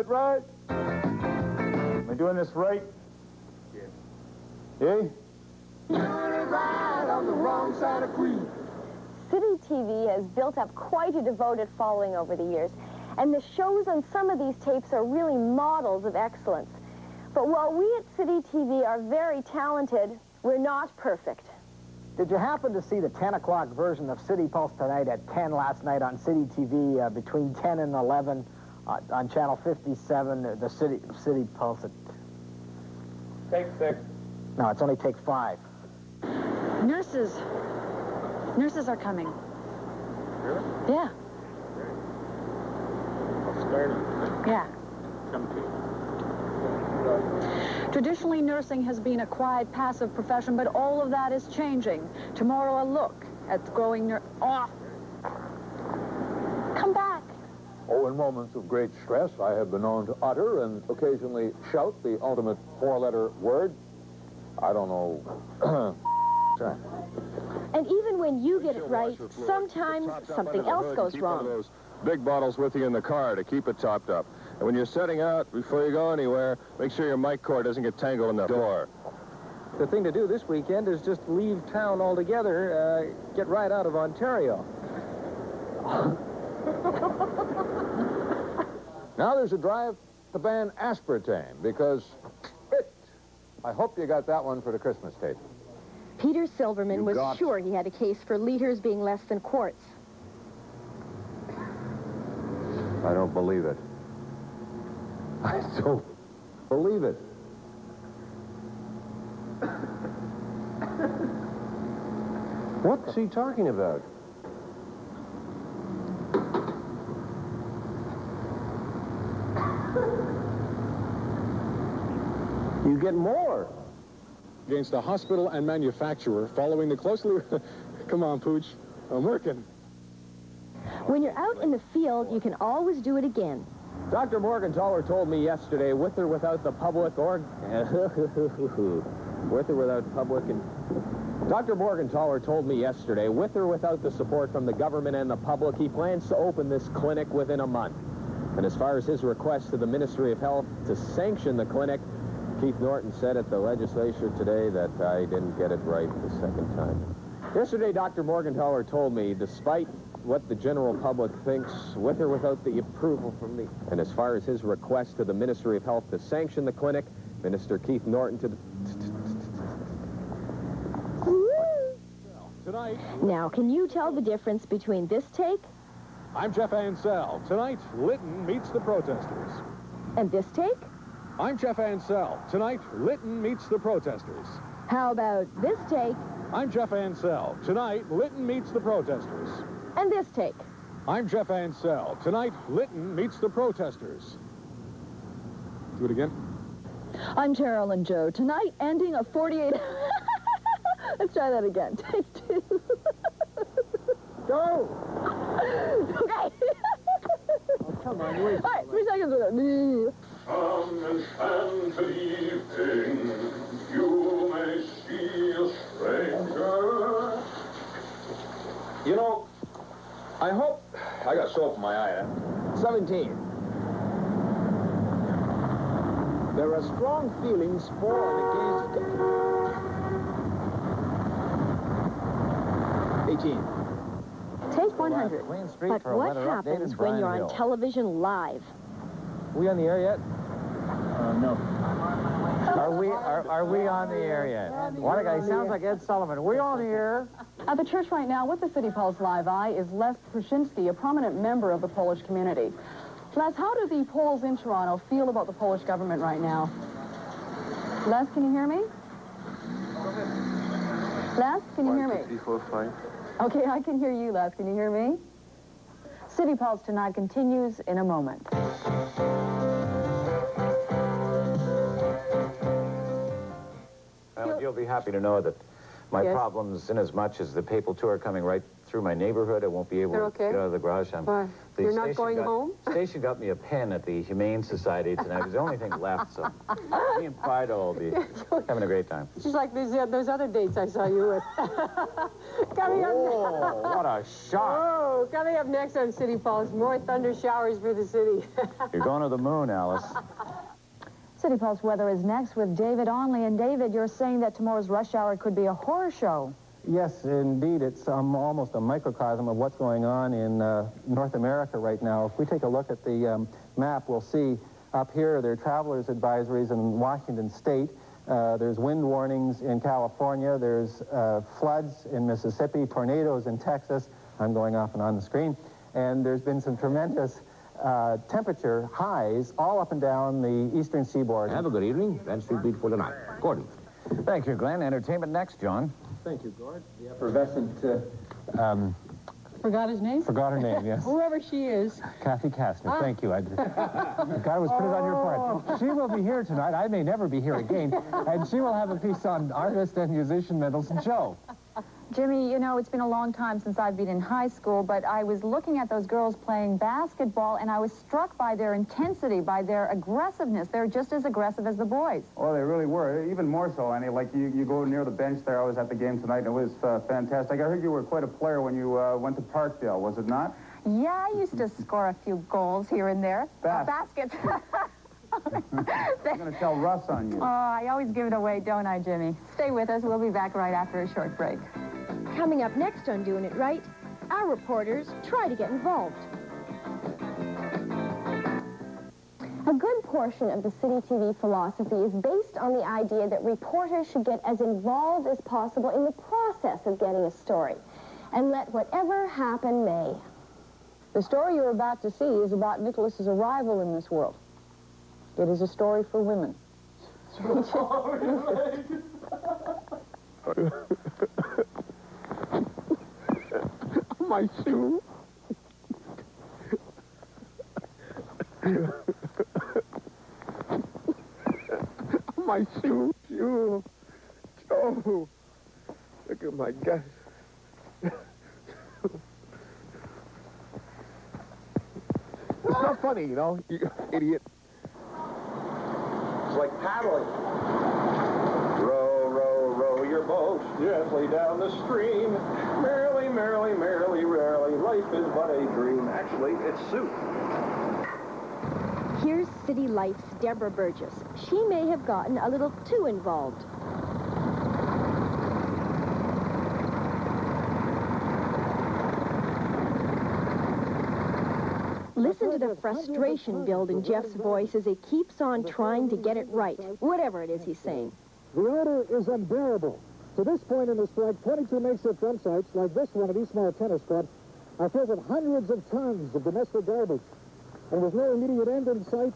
it right. Am I doing this right? Yeah. Doing it right on the wrong side of Queen. CityTV has built up quite a devoted following over the years, and the shows on some of these tapes are really models of excellence. But while we at CityTV are very talented, we're not perfect. Did you happen to see the 10 o'clock version of City Pulse Tonight at 10 last night on CityTV between 10 and 11 on Channel 57, the City Pulse? Take 6. No, it's only take 5. Nurses are coming. Really? Yeah. I'll start it. Yeah. Come to you. Traditionally, nursing has been a quiet, passive profession, but all of that is changing. Tomorrow, a look at the growing Come back. Oh, in moments of great stress, I have been known to utter and occasionally shout the ultimate 4-letter word. I don't know. Sorry. And even when you get it right, sometimes something else goes wrong. Those big bottles with you in the car to keep it topped up. And when you're setting out, before you go anywhere, make sure your mic cord doesn't get tangled in the door. The thing to do this weekend is just leave town altogether, get right out of Ontario. Now there's a drive to ban aspartame because I hope you got that one for the Christmas tape. Peter Silverman was got- sure he had a case for liters being less than quarts. I don't believe it. I don't believe it. What's he talking about? You get more. Against the hospital and manufacturer following the closely... Come on, Pooch. I'm working. When you're out in the field, you can always do it again. Dr. Morgenthaler told me yesterday, with or without the public with or without public and... Dr. Morgenthaler told me yesterday, with or without the support from the government and the public, he plans to open this clinic within a month. And as far as his request to the Ministry of Health to sanction the clinic, Keith Norton said at the legislature today that I didn't get it right the second time. Yesterday, Dr. Morgenthaler told me, despite what the general public thinks, with or without the approval from the... And as far as his request to the Ministry of Health to sanction the clinic, Minister Keith Norton to... Tonight, Now, can you tell the difference between this take I'm Jeff Ansell. Tonight, Lytton meets the protesters. and this take? I'm Jeff Ansell. Tonight, Lytton meets the protesters. How about this take I'm Jeff Ansell. Tonight, Lytton meets the protesters. and this take? I'm Jeff Ansell. Tonight, Lytton meets the protesters. Do it again. I'm Terrell and Joe. Tonight, ending a 48... Let's try that again. Take 2. Go! Okay. Oh, come on, wait. All right, 3 seconds with it. Come and stand to the evening. You may see a stranger. You know, I hope... I got soap in my eye, 17. There are strong feelings for and against... 18. Take 100. Queen Street But for a what weather update happens in when you're Bryan on Hill. television live? We on the air yet? No. Are we on the air yet? What a guy, sounds like Ed Sullivan. Are we on the air? At the church right now with the City Pulse Live Eye is Les Kruszinski, a prominent member of the Polish community. Les, how do the Poles in Toronto feel about the Polish government right now? Les, can you hear me? Les, can you hear me? 3, 4, 5. Okay, I can hear you, Les. Can you hear me? City Pulse tonight continues in a moment. Well, you'll be happy to know that my Yes. problems, in as much as the papal tour coming right through my neighborhood. I won't be able to get out of the garage. Why? You're not going home? Station got me a pen at the Humane Society tonight. It was the only thing left, so me and Fido will be having a great time. Just like those other dates I saw you with. Coming up Oh, what a shot. Oh, coming up next on City Pulse, more thunder showers for the city. You're going to the moon, Alice. City Pulse weather is next with David Onley. And David, you're saying that tomorrow's rush hour could be a horror show. Yes, indeed. It's almost a microcosm of what's going on in North America right now. If we take a look at the map, we'll see up here there are travelers advisories in Washington State. There's wind warnings in California. There's floods in Mississippi, tornadoes in Texas. I'm going off and on the screen. And there's been some tremendous temperature highs all up and down the eastern seaboard. Have a good evening. That's the beat for tonight. Gordon. Thank you, Glenn. Entertainment next, John. Thank you, Gord. The effervescent... Forgot his name? Forgot her name, yes. Whoever she is. Kathy Kastner, thank you. God was put it on your part. She will be here tonight. I may never be here again. And she will have a piece on artist and musician Mendelssohn Joe. Jimmy, you know, it's been a long time since I've been in high school, but I was looking at those girls playing basketball, and I was struck by their intensity, by their aggressiveness. They're just as aggressive as the boys. Oh, they really were. Even more so, Annie. Like, you go near the bench there. I was at the game tonight, and it was fantastic. I heard you were quite a player when you went to Parkdale, was it not? Yeah, I used to score a few goals here and there. Baskets. I'm going to tell Russ on you. Oh, I always give it away, don't I, Jimmy? Stay with us. We'll be back right after a short break. Coming up next on Doing It Right, our reporters try to get involved. A good portion of the CityTV philosophy is based on the idea that reporters should get as involved as possible in the process of getting a story, and let whatever happen may. The story you're about to see is about Nicholas's arrival in this world. It is a story for women. My shoe. My shoe. Joe. Look at my guts. It's not funny, you know, you idiot. It's like paddling. Row, row, row your boat gently down the stream. Merrily, merrily, merrily, rarely, life is but a dream. Actually, it's soup. Here's City Life's Deborah Burgess. She may have gotten a little too involved. Listen to the frustration build in Jeff's voice as he keeps on trying to get it right, whatever it is he's saying. The order is unbearable. To this point in the strike, 22 makeshift dump sites like this one at Eastmore Tennis Club are filled with hundreds of tons of domestic garbage. And with no immediate end in sight,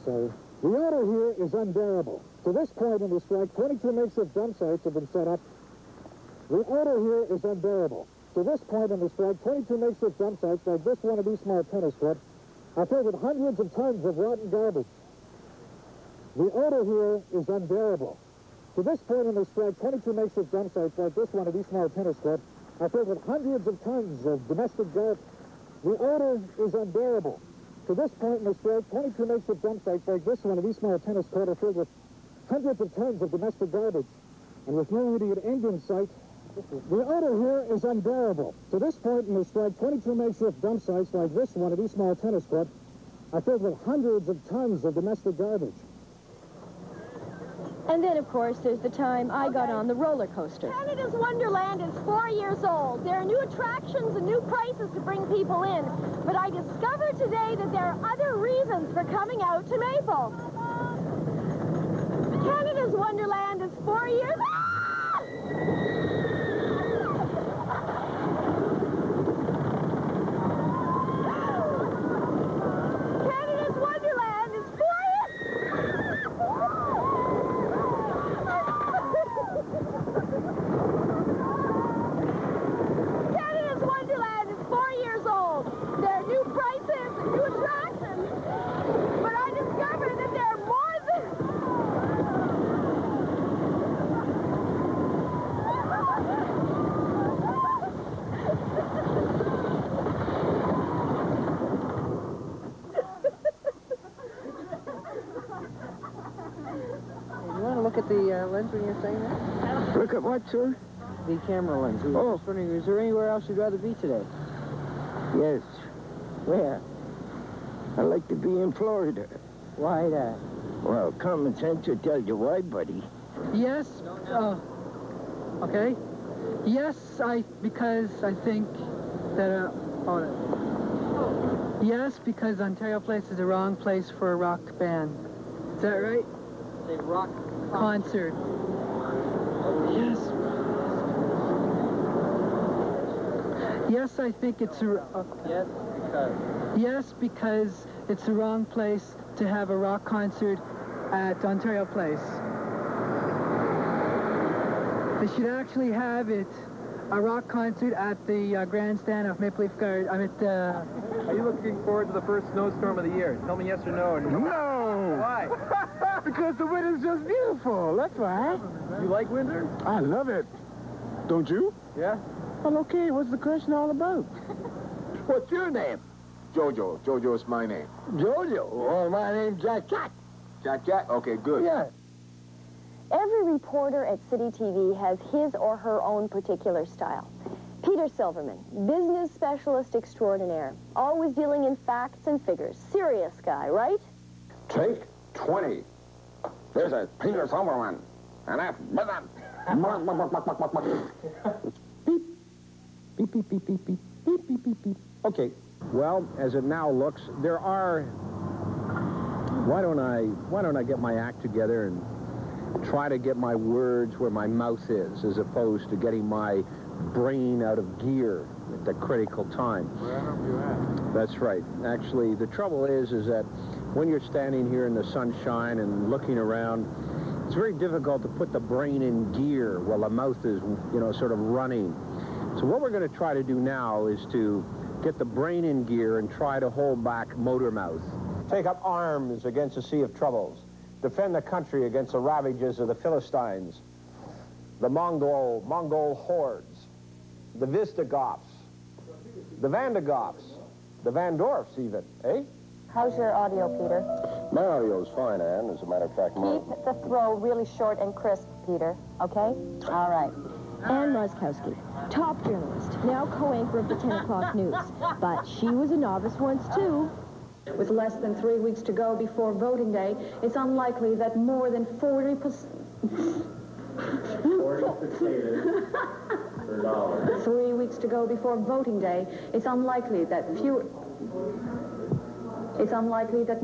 so the order here is unbearable. To this point in the strike, 22 makeshift dump sites have been set up. The order here is unbearable. To this point in the strike, 22 makeshift dump sites like this one at Eastmore Tennis Club are filled with hundreds of tons of rotten garbage. The odor here is unbearable. To this point in the strike, 22 makeshift dump sites like this one at Eastmore Tennis Club are filled with hundreds of tons of domestic garbage. The odor is unbearable. To this point in the strike, 22 makeshift dump sites like this one at Eastmore Tennis Club are filled with hundreds of tons of domestic garbage. And with no immediate end in sight, the odor here is unbearable. To this point in the strike, 22 makeshift dump sites like this one at Eastmore Tennis Club are filled with hundreds of tons of domestic garbage. And then, of course, there's the time I got on the roller coaster. Canada's Wonderland is 4 years old. There are new attractions and new prices to bring people in. But I discovered today that there are other reasons for coming out to Maple. Canada's Wonderland is 4 years... Canada's Wonderland is 4 Canada's Wonderland is 4 years old. There are new prices and new attractions. But I discovered that there are more than... look at the lens when you're saying that? Look at what, sir? The camera lens. I was just wondering, is there anywhere else you'd rather be today? Yes. Where? I'd like to be in Florida. Why that? Well, common sense would tell you why, buddy. Yes. Okay. Yes, because I think that, yes, because Ontario Place is the wrong place for a rock band. Is that right? A rock concert. Yes. Yes, I think it's Yes, because. Yes, because it's the wrong place to have a rock concert at Ontario Place. They should actually have it, a rock concert at the grandstand of Maple Leaf Garden. Are you looking forward to the first snowstorm of the year? Tell me yes or no. No! Why? Because the winter's just beautiful. That's why. You like winter? I love it. Don't you? Yeah. Well, okay. What's the question all about? What's your name? Jojo. Jojo's my name. Jojo. Well, my name's Jack Jack. Jack? Okay, good. Yeah. Every reporter at City TV has his or her own particular style. Peter Silverman, business specialist extraordinaire, always dealing in facts and figures. Serious guy, right? Take 20. This is Peter Silverman. And that's Beep, beep, beep, beep, beep, beep, beep, beep, beep. Okay, well, as it now looks, there are... Why don't I get my act together and try to get my words where my mouth is, as opposed to getting my brain out of gear at the critical time. Where are you at? That's right. Actually, the trouble is that when you're standing here in the sunshine and looking around, it's very difficult to put the brain in gear while the mouth is, sort of running. So what we're going to try to do now is to get the brain in gear and try to hold back motor mouth. Take up arms against a sea of troubles. Defend the country against the ravages of the Philistines, the Mongol hordes, the Visigoths, the Vandagoths, the Van Dorfs even, eh? How's your audio, Peter? My audio's fine, Ann. As a matter of fact, Keep the throw really short and crisp, Peter, okay? All right. Ann Moskowski, top journalist, now co-anchor of the 10 o'clock news. But she was a novice once, too. With less than 3 weeks to go before voting day, it's unlikely that more than 40%... 3 weeks to go before voting day, it's unlikely that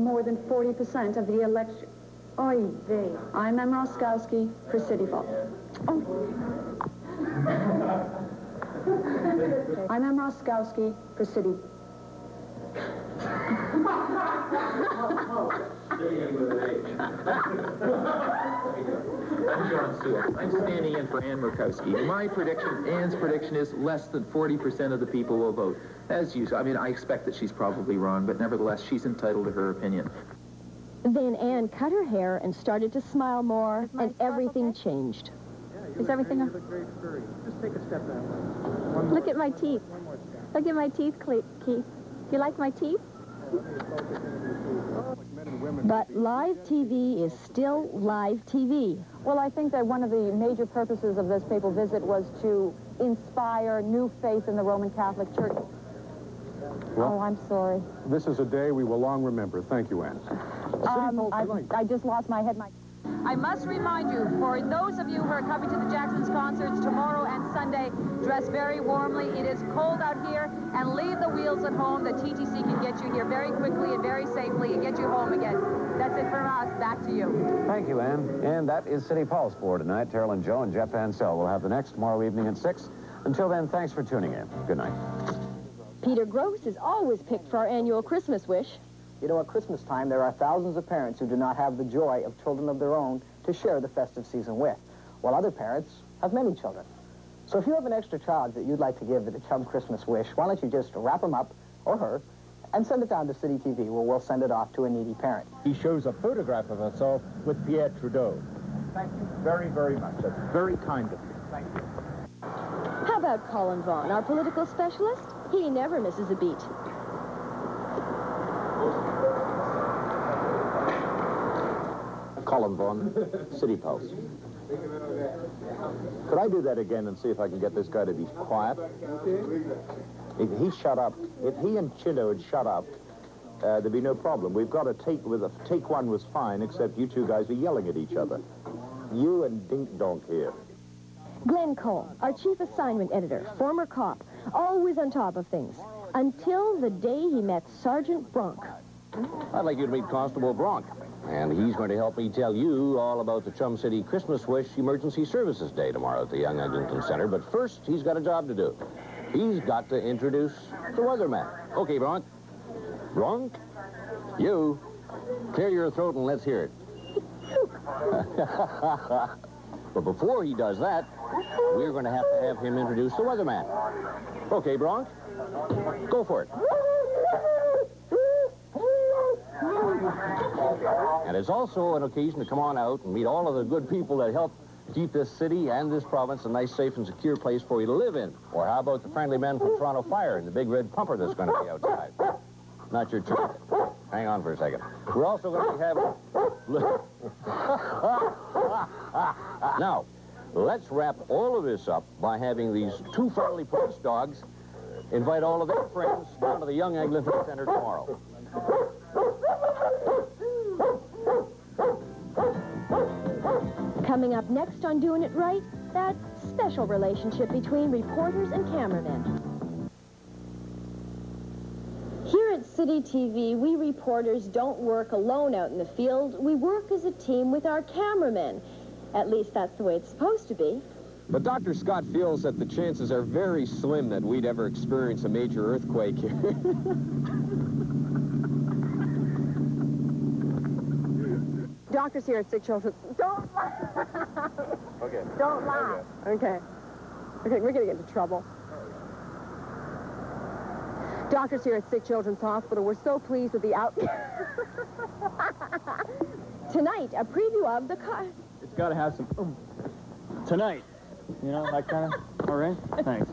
more than 40% of the election... Oy vey. I'm Em Roskowski for City Hall. I'm Em Roskowski for City... I'm John Sewell. I'm standing in for Ann Murkowski. My prediction, Ann's prediction, is less than 40% of the people will vote. As usual. I mean, I expect that she's probably wrong, but nevertheless, she's entitled to her opinion. Then Ann cut her hair and started to smile more, and everything changed. Is everything... Just take a step that way. Look at my teeth. Look at my teeth, Keith. Do you like my teeth? But live TV is still live TV. Well, I think that one of the major purposes of this papal visit was to inspire new faith in the Roman Catholic Church. Well, oh, I'm sorry. This is a day we will long remember. Thank you, Ann. I just lost my head. I must remind you, for those of you who are coming to the Jackson's concerts tomorrow and Sunday, dress very warmly. It is cold out here, and leave the wheels at home. The TTC can get you here very quickly and very safely and get you home again. That's it from us. Back to you. Thank you, Ann. And that is City Pulse for tonight. Terrell and Joe and Jeff Ansell will have the next tomorrow evening at 6. Until then, thanks for tuning in. Good night. Peter Gross is always picked for our annual Christmas wish. You know, at Christmas time, there are thousands of parents who do not have the joy of children of their own to share the festive season with, while other parents have many children. So if you have an extra child that you'd like to give the Chum Christmas wish, why don't you just wrap him up, or her, and send it down to City TV, where we'll send it off to a needy parent. He shows a photograph of himself with Pierre Trudeau. Thank you very, very much. That's very kind of you. Thank you. How about Colin Vaughan, our political specialist? He never misses a beat. Colin Vaughan, City Pulse. Could I do that again and see if I can get this guy to be quiet? If he shut up, if he and Chido had shut up, there'd be no problem. We've got a take with take one was fine, except you two guys are yelling at each other. You and Dink Donk here. Glenn Cole, our chief assignment editor, former cop, always on top of things, until the day he met Sergeant Bronk. I'd like you to meet Constable Bronk, and he's going to help me tell you all about the Chum City Christmas Wish Emergency Services Day tomorrow at the Young Eglinton Center. But first, he's got a job to do. He's got to introduce the weatherman. Okay, Bronk. Bronk, you clear your throat and let's hear it. But before he does that, we're going to have him introduce the weatherman. Okay, Bronk, go for it. And it's also an occasion to come on out and meet all of the good people that help keep this city and this province a nice, safe, and secure place for you to live in. Or how about the friendly men from Toronto Fire and the big red pumper that's going to be outside? Not your turn. Hang on for a second. We're also going to be having... Now, let's wrap all of this up by having these two friendly police dogs invite all of their friends down to the Young Eglinton Center tomorrow. Coming up next on Doing It Right, that special relationship between reporters and cameramen. Here at City TV, we reporters don't work alone out in the field. We work as a team with our cameramen. At least that's the way it's supposed to be. But Dr. Scott feels that the chances are very slim that we'd ever experience a major earthquake here. Doctors here at Sick Children's. Don't laugh. Okay. Don't laugh. Okay. Okay, we're going to get into trouble. Doctors here at Sick Children's Hospital, we're so pleased with the Tonight, a preview of the car. It's got to have some tonight. You know, that kind of... All right? Thanks.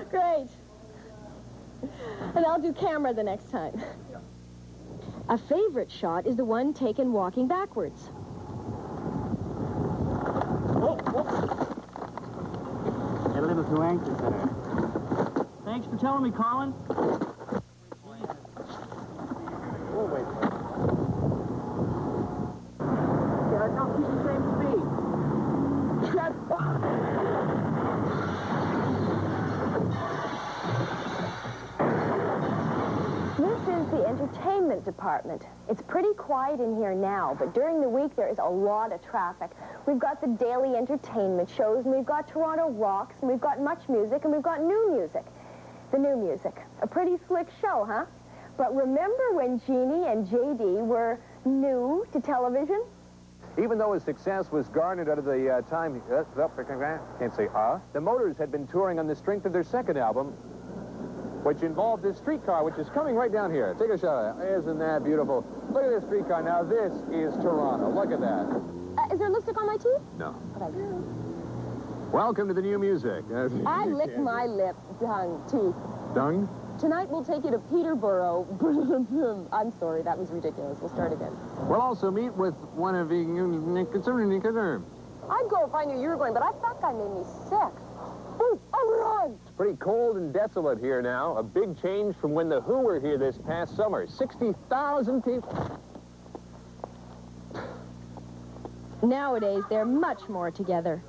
Great. And I'll do camera the next time. A favorite shot is the one taken walking backwards. Get a little too anxious there. Thanks for telling me, Colin. We'll wait. Yeah, don't keep the same speed. This is the entertainment department. It's pretty quiet in here now, but during the week there is a lot of traffic. We've got the daily entertainment shows, and we've got Toronto Rocks, and we've got Much Music, and we've got New Music. The New Music. A pretty slick show, huh? But remember when Jeannie and J.D. were new to television? Even though his success was garnered out of the time... can't say the Motors had been touring on the strength of their second album, which involved this streetcar, which is coming right down here. Take a shot of it. Isn't that beautiful? Look at this streetcar. Now, this is Toronto. Look at that. Is there lipstick on my teeth? No. But I do. Welcome to the New Music. I licked my lip, teeth. Dung? Tonight we'll take you to Peterborough. I'm sorry, that was ridiculous. We'll start again. We'll also meet with one of the... I'd go if I knew you were going, but that guy made me sick. Ooh, run! It's pretty cold and desolate here now. A big change from when the Who were here this past summer. 60,000 people. Nowadays, they're much more together.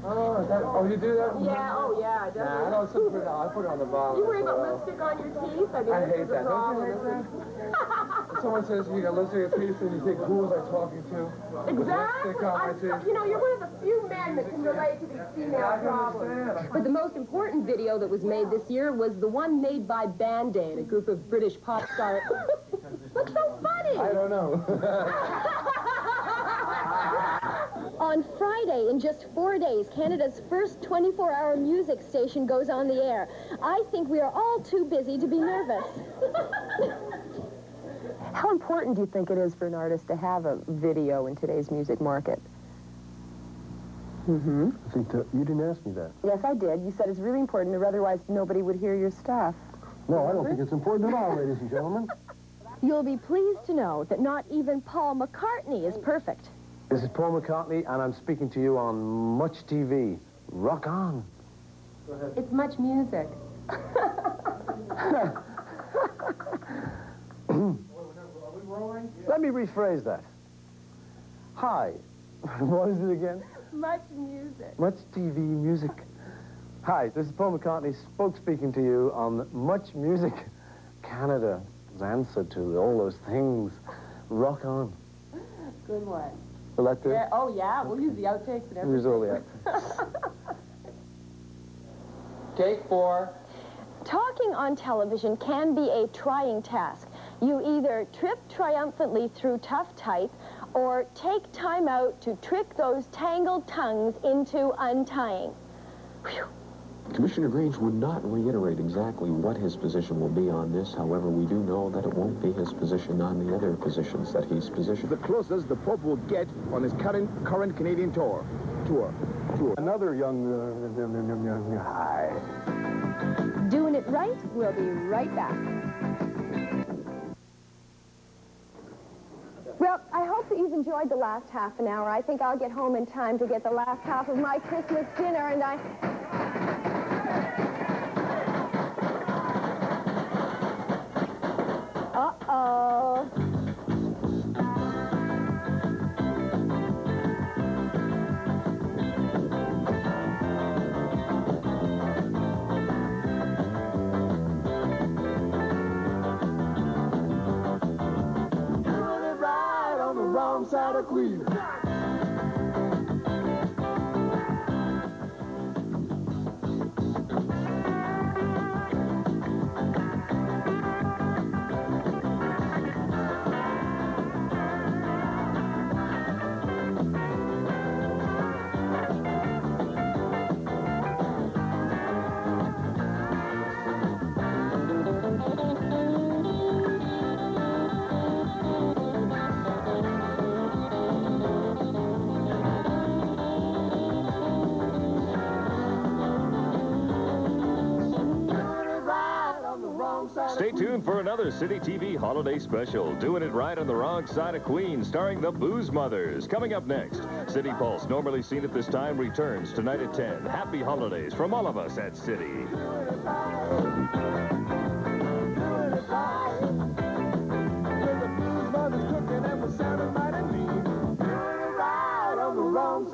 Oh, you do that? Yeah, oh yeah, I Nah, I don't put it on. I put it on the bottom. You worry about lipstick on your teeth? I hate that. Don't you hate that? Someone says you got lipstick on your teeth, and you think, who was I talking to? Exactly. Lipstick on my teeth. You know, you're one of the few men that can relate to these female problems. But the most important video that was made this year was the one made by Band-Aid, a group of British pop stars. What's so funny? I don't know. On Friday, in just 4 days, Canada's first 24-hour music station goes on the air. I think we are all too busy to be nervous. How important do you think it is for an artist to have a video in today's music market? I think you didn't ask me that. Yes, I did. You said it's really important, or otherwise nobody would hear your stuff. No, I don't think it's important at all, ladies and gentlemen. You'll be pleased to know that not even Paul McCartney is perfect. This is Paul McCartney, and I'm speaking to you on Much TV. Rock on. Go ahead. It's much music. Let me rephrase that. Hi. What is it again? Much music. Much TV music. Hi, this is Paul McCartney, speaking to you on Much Music Canada's answer to all those things. Rock on. Good one. Will that do? Yeah, oh, yeah. We'll use the outtakes and everything. Use all the outtakes. Take 4. Talking on television can be a trying task. You either trip triumphantly through tough type or take time out to trick those tangled tongues into untying. Whew. Commissioner Grange would not reiterate exactly what his position will be on this. However, we do know that it won't be his position on the other positions that he's positioned. The closest the Pope will get on his current Canadian tour. Another young high. Doing it right, we'll be right back. Well, I hope that you've enjoyed the last half an hour. I think I'll get home in time to get the last half of my Christmas dinner, and Uh-oh. Doing it right on the wrong side of Cleveland. Stay tuned for another City TV holiday special, Doing It Right on the Wrong Side of Queen, starring the Booze Mothers. Coming up next, City Pulse, normally seen at this time, returns tonight at 10. Happy holidays from all of us at City.